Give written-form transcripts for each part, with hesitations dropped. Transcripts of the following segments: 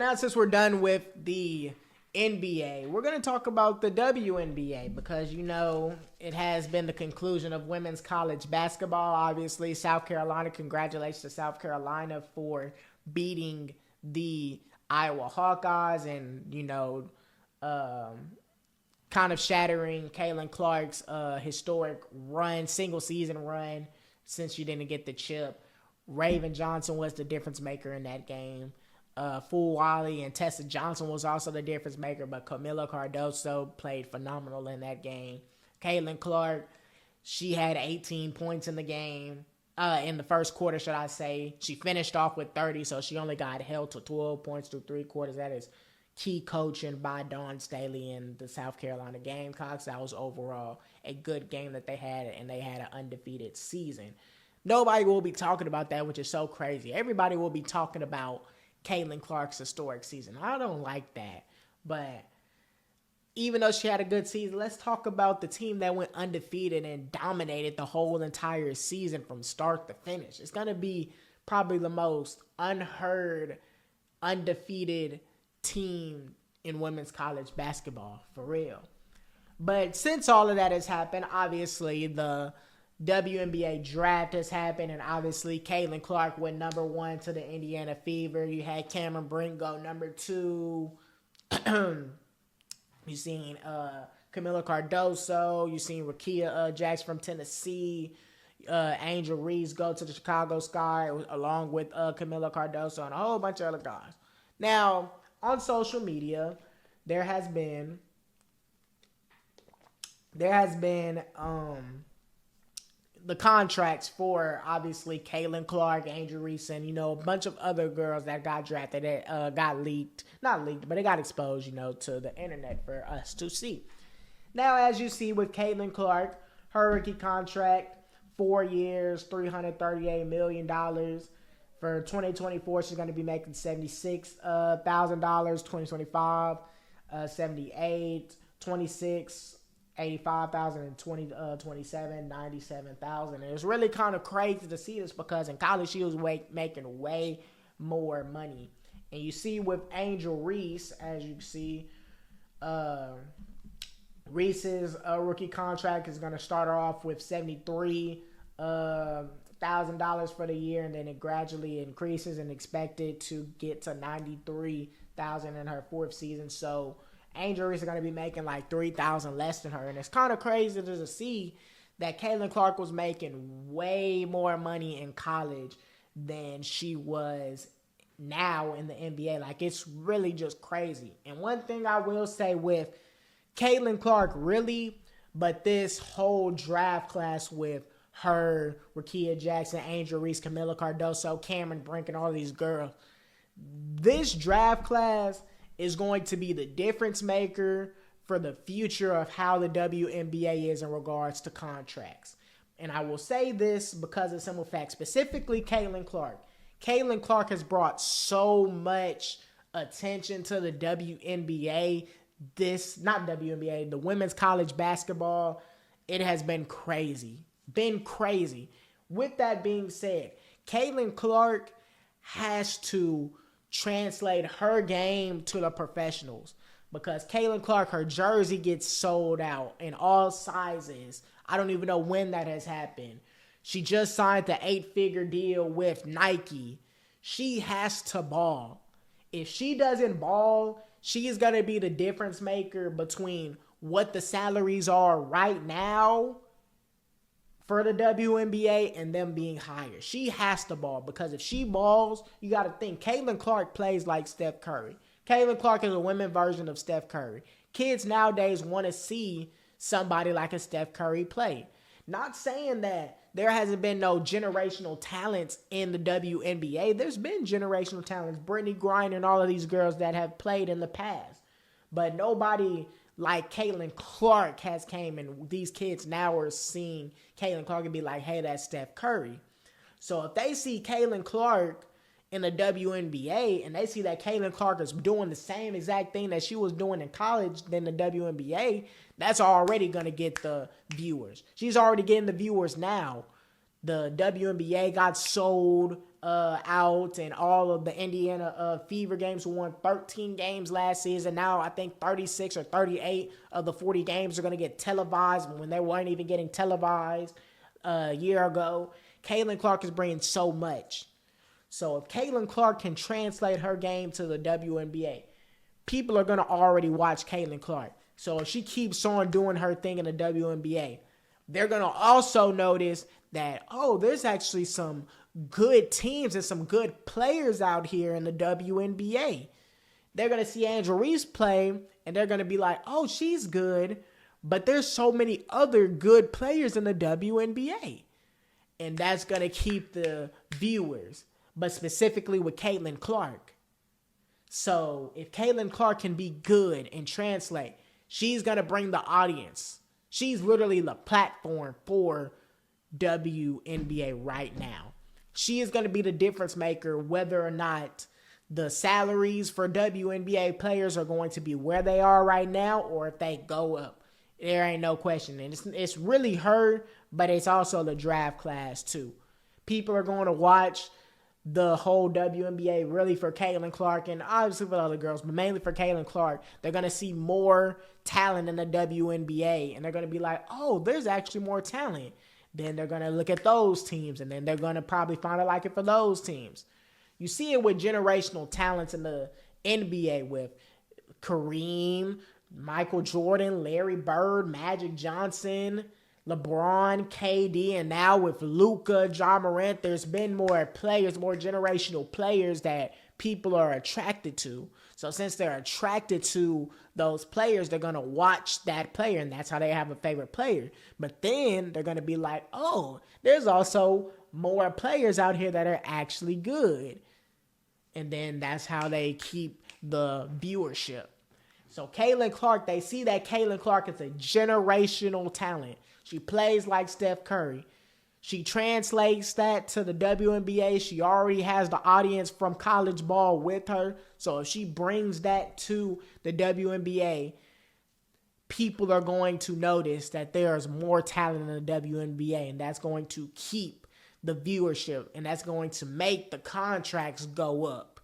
Now, since we're done with the NBA, we're going to talk about the WNBA because, it has been the conclusion of women's college basketball. Obviously, South Carolina, congratulations to South Carolina for beating the Iowa Hawkeyes and, kind of shattering Caitlin Clark's historic run, single season run since she didn't get the chip. Raven Johnson was the difference maker in that game. Fool Wally and Tessa Johnson was also the difference maker, but Kamilla Cardoso played phenomenal in that game. Caitlin Clark, she had 18 points in the game. In the first quarter, should I say. She finished off with 30, so she only got held to 12 points through 3 quarters. That is key coaching by Dawn Staley and the South Carolina Gamecocks. That was overall a good game that they had, and they had an undefeated season. Nobody will be talking about that, which is so crazy. Everybody will be talking about Caitlin Clark's historic season. I don't like that. But even though she had a good season, let's talk about the team that went undefeated and dominated the whole entire season from start to finish. It's going to be probably the most unheard, undefeated team in women's college basketball, for real. But since all of that has happened, obviously the WNBA draft has happened, and obviously Caitlin Clark went number 1 to the Indiana Fever. You had Cameron Brink go number 2. You seen Kamilla Cardoso. You seen Rickea Jackson from Tennessee. Angel Reese go to the Chicago Sky along with Kamilla Cardoso and a whole bunch of other guys. Now, on social media, there has been the contracts for, obviously, Caitlin Clark, Angel Reese, and, a bunch of other girls that got drafted that got leaked. Not leaked, but it got exposed, to the internet for us to see. Now, as you see with Caitlin Clark, her rookie contract, 4 years, $338 million. For 2024, she's going to be making $76,000. 2025, 78, 26, 85,000, and 2027, 97,000. And it's really kind of crazy to see this because in college she was making way more money. And you see with Angel Reese, as you see, Reese's rookie contract is going to start her off with $73,000 for the year, and then it gradually increases and expected to get to $93,000 in her 4th season. So Angel Reese is going to be making like $3,000 less than her, and it's kind of crazy to see that Caitlin Clark was making way more money in college than she was now in the NBA. Like, it's really just crazy. And one thing I will say with Caitlin Clark, really, but this whole draft class with her, Rickea Jackson, Angel Reese, Kamilla Cardoso, Cameron Brink, and all these girls, this draft class is going to be the difference maker for the future of how the WNBA is in regards to contracts. And I will say this because of simple fact, specifically Caitlin Clark. Caitlin Clark has brought so much attention to the WNBA, the women's college basketball. It has been crazy. With that being said, Caitlin Clark has to translate her game to the professionals because Caitlin Clark, her jersey gets sold out in all sizes. I don't even know when that has happened. She just signed the 8-figure deal with Nike. She has to ball. If she doesn't ball, she is going to be the difference maker between what the salaries are right now for the WNBA and them being higher. She has to ball because if she balls, you got to think Caitlin Clark plays like Steph Curry. Caitlin Clark is a women version of Steph Curry. Kids nowadays want to see somebody like a Steph Curry play. Not saying that there hasn't been no generational talents in the WNBA. There's been generational talents, Brittany Griner and all of these girls that have played in the past. But nobody like Caitlin Clark has came, and these kids now are seeing Caitlin Clark and be like, hey, that's Steph Curry. So if they see Caitlin Clark in the WNBA and they see that Caitlin Clark is doing the same exact thing that she was doing in college than the WNBA, that's already going to get the viewers. She's already getting the viewers now. The WNBA got sold out, and all of the Indiana Fever games, who won 13 games last season. Now I think 36 or 38 of the 40 games are going to get televised when they weren't even getting televised a year ago. Caitlin Clark is bringing so much. So if Caitlin Clark can translate her game to the WNBA, people are going to already watch Caitlin Clark. So if she keeps on doing her thing in the WNBA, they're going to also notice that, oh, there's actually some good teams and some good players out here in the WNBA. They're going to see Angel Reese play, and they're going to be like, oh, she's good, but there's so many other good players in the WNBA. And that's going to keep the viewers, but specifically with Caitlin Clark. So if Caitlin Clark can be good and translate, she's going to bring the audience. She's literally the platform for WNBA right now. She is going to be the difference maker, whether or not the salaries for WNBA players are going to be where they are right now or if they go up. There ain't no question. And it's really her, but it's also the draft class too. People are going to watch the whole WNBA really for Caitlin Clark, and obviously for the other girls, but mainly for Caitlin Clark. They're going to see more talent in the WNBA, and they're going to be like, oh, there's actually more talent. Then they're going to look at those teams, and then they're going to probably find a like it for those teams. You see it with generational talents in the NBA with Kareem, Michael Jordan, Larry Bird, Magic Johnson, LeBron, KD, and now with Luka, Ja Morant, there's been more players, more generational players that people are attracted to. So since they're attracted to those players, they're going to watch that player, and that's how they have a favorite player. But then they're going to be like, oh, there's also more players out here that are actually good. And then that's how they keep the viewership. So Caitlin Clark, they see that Caitlin Clark is a generational talent. She plays like Steph Curry. She translates that to the WNBA. She already has the audience from college ball with her. So if she brings that to the WNBA, people are going to notice that there's more talent in the WNBA, and that's going to keep the viewership, and that's going to make the contracts go up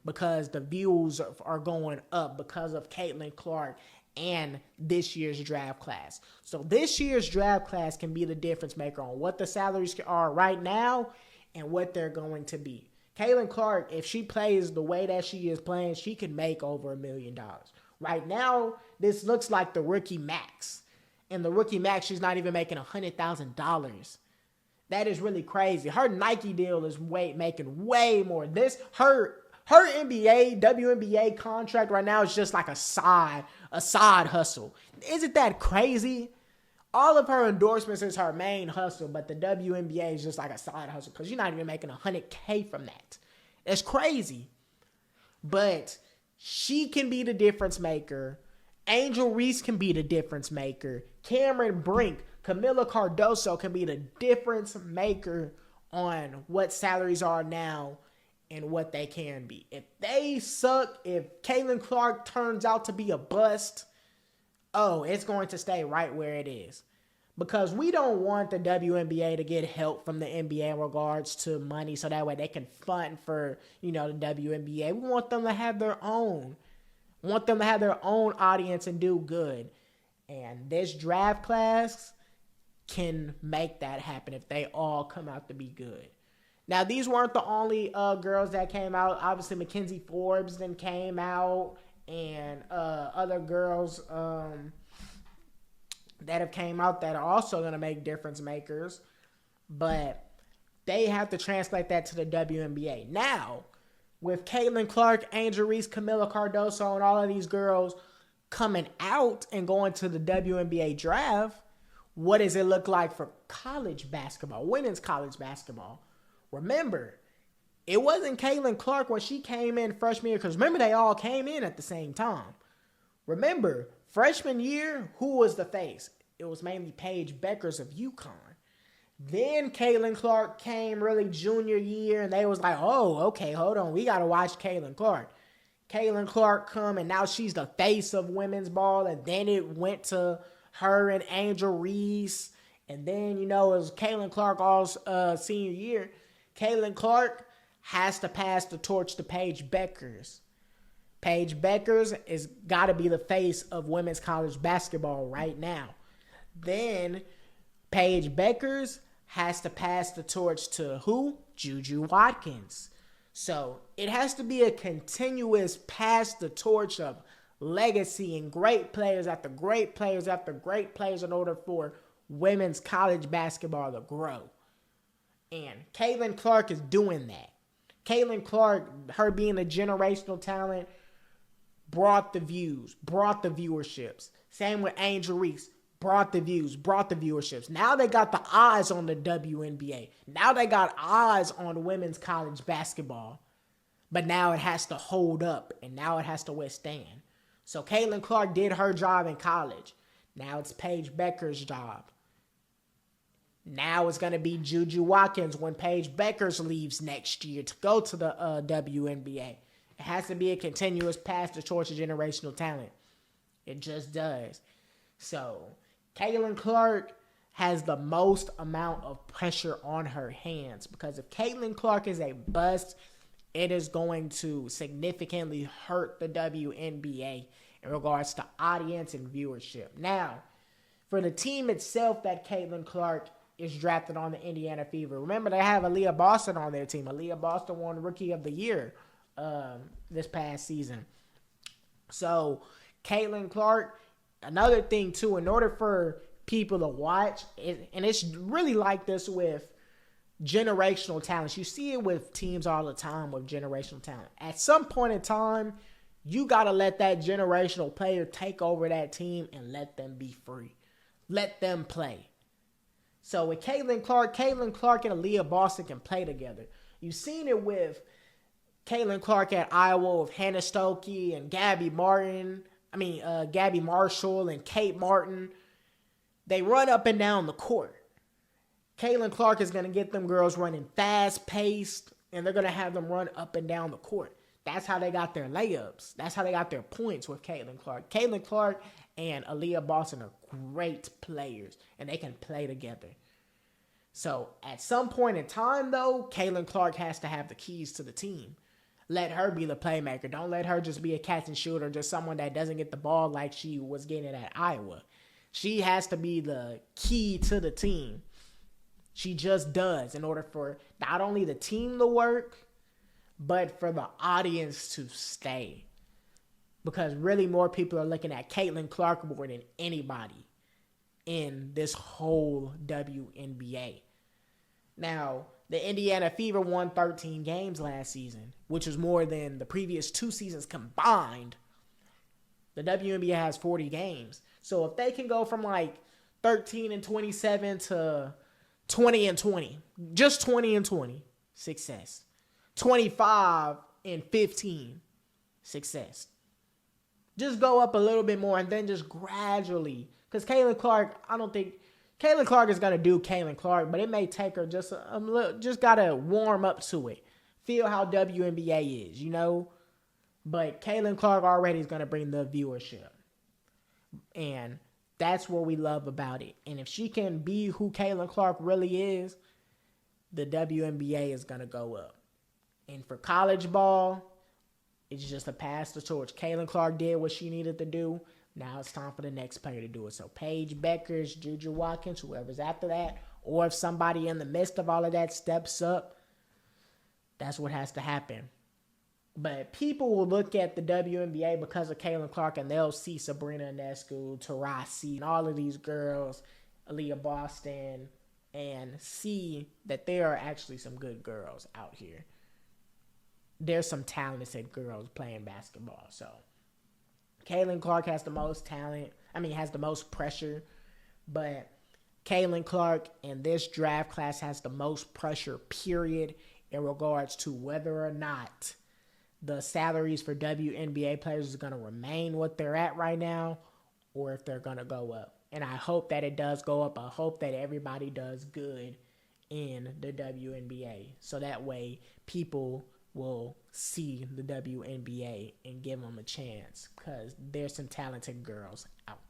because the views are going up because of Caitlin Clark and this year's draft class. So this year's draft class can be the difference maker on what the salaries are right now and what they're going to be. Caitlin Clark, if she plays the way that she is playing, she can make over $1 million. Right now, this looks like the rookie max. And the rookie max, she's not even making $100,000. That is really crazy. Her Nike deal is making way more. Her NBA, WNBA contract right now is just like a side hustle. Isn't that crazy? All of her endorsements is her main hustle, but the WNBA is just like a side hustle because you're not even making $100K from that. That's crazy. But she can be the difference maker. Angel Reese can be the difference maker. Cameron Brink, Kamilla Cardoso can be the difference maker on what salaries are now and what they can be. If they suck, if Caitlin Clark turns out to be a bust, it's going to stay right where it is. Because we don't want the WNBA to get help from the NBA in regards to money so that way they can fund for, the WNBA. We want them to have their own. We want them to have their own audience and do good. And this draft class can make that happen if they all come out to be good. Now, these weren't the only girls that came out. Obviously, Mackenzie Forbes then came out, and other girls that have came out that are also going to make difference makers. But they have to translate that to the WNBA. Now, with Caitlin Clark, Angel Reese, Kamilla Cardoso, and all of these girls coming out and going to the WNBA draft, what does it look like for college basketball, women's college basketball? Remember, it wasn't Caitlin Clark when she came in freshman year, because remember, they all came in at the same time. Remember, freshman year, who was the face? It was mainly Paige Beckers of UConn. Then Caitlin Clark came really junior year, and they was like, oh, okay, hold on, we got to watch Caitlin Clark. Caitlin Clark come, and now she's the face of women's ball, and then it went to her and Angel Reese, and then, it was Caitlin Clark all senior year. Caitlin Clark, has to pass the torch to Paige Bueckers. Paige Bueckers is got to be the face of women's college basketball right now. Then Paige Bueckers has to pass the torch to who? Juju Watkins. So it has to be a continuous pass the torch of legacy and great players after great players after great players in order for women's college basketball to grow. And Caitlin Clark is doing that. Caitlin Clark, her being a generational talent, brought the views, brought the viewerships. Same with Angel Reese. Brought the views, brought the viewerships. Now they got the eyes on the WNBA. Now they got eyes on women's college basketball. But now it has to hold up, and now it has to withstand. So Caitlin Clark did her job in college. Now it's Paige Bueckers' job. Now it's going to be Juju Watkins when Paige Bueckers leaves next year to go to the WNBA. It has to be a continuous pass to torch of generational talent. It just does. So Caitlin Clark has the most amount of pressure on her hands because if Caitlin Clark is a bust, it is going to significantly hurt the WNBA in regards to audience and viewership. Now, for the team itself that Caitlin Clark is drafted on the Indiana Fever, remember they have Aaliyah Boston on their team. Aaliyah Boston won Rookie of the Year this past season. So, Caitlin Clark, another thing too, in order for people to watch, and it's really like this with generational talents. You see it with teams all the time with generational talent. At some point in time, you got to let that generational player take over that team and let them be free. Let them play. So with Caitlin Clark and Aaliyah Boston can play together. You've seen it with Caitlin Clark at Iowa with Hannah Stokey and Gabby Marshall and Kate Martin. They run up and down the court. Caitlin Clark is going to get them girls running fast-paced, and they're going to have them run up and down the court. That's how they got their layups. That's how they got their points with Caitlin Clark. Caitlin Clark and Aaliyah Boston are great players, and they can play together. So at some point in time, though, Caitlin Clark has to have the keys to the team. Let her be the playmaker. Don't let her just be a catch and shooter, just someone that doesn't get the ball like she was getting it at Iowa. She has to be the key to the team. She just does in order for not only the team to work, but for the audience to stay. Because really more people are looking at Caitlin Clark more than anybody in this whole WNBA. Now, the Indiana Fever won 13 games last season, which was more than the previous 2 seasons combined. The WNBA has 40 games. So if they can go from like 13-27 to 20-20, just 20-20, success. 25-15, success. Just go up a little bit more and then just gradually. Because Caitlin Clark, I don't think Caitlin Clark is going to do Caitlin Clark, but it may take her just a little, just got to warm up to it. Feel how WNBA is, you know? But Caitlin Clark already is going to bring the viewership. And that's what we love about it. And if she can be who Caitlin Clark really is, the WNBA is going to go up. And for college ball, it's just a pass the torch. Caitlin Clark did what she needed to do. Now it's time for the next player to do it. So Paige Bueckers, Juju Watkins, whoever's after that, or if somebody in the midst of all of that steps up, that's what has to happen. But people will look at the WNBA because of Caitlin Clark, and they'll see Sabrina Ionescu, Taurasi, and all of these girls, Aaliyah Boston, and see that there are actually some good girls out here. There's some talented girls playing basketball. So Caitlin Clark has the most talent. Has the most pressure. But Caitlin Clark in this draft class has the most pressure, period, in regards to whether or not the salaries for WNBA players are going to remain what they're at right now or if they're going to go up. And I hope that it does go up. I hope that everybody does good in the WNBA. So that way people will see the WNBA and give them a chance because there's some talented girls out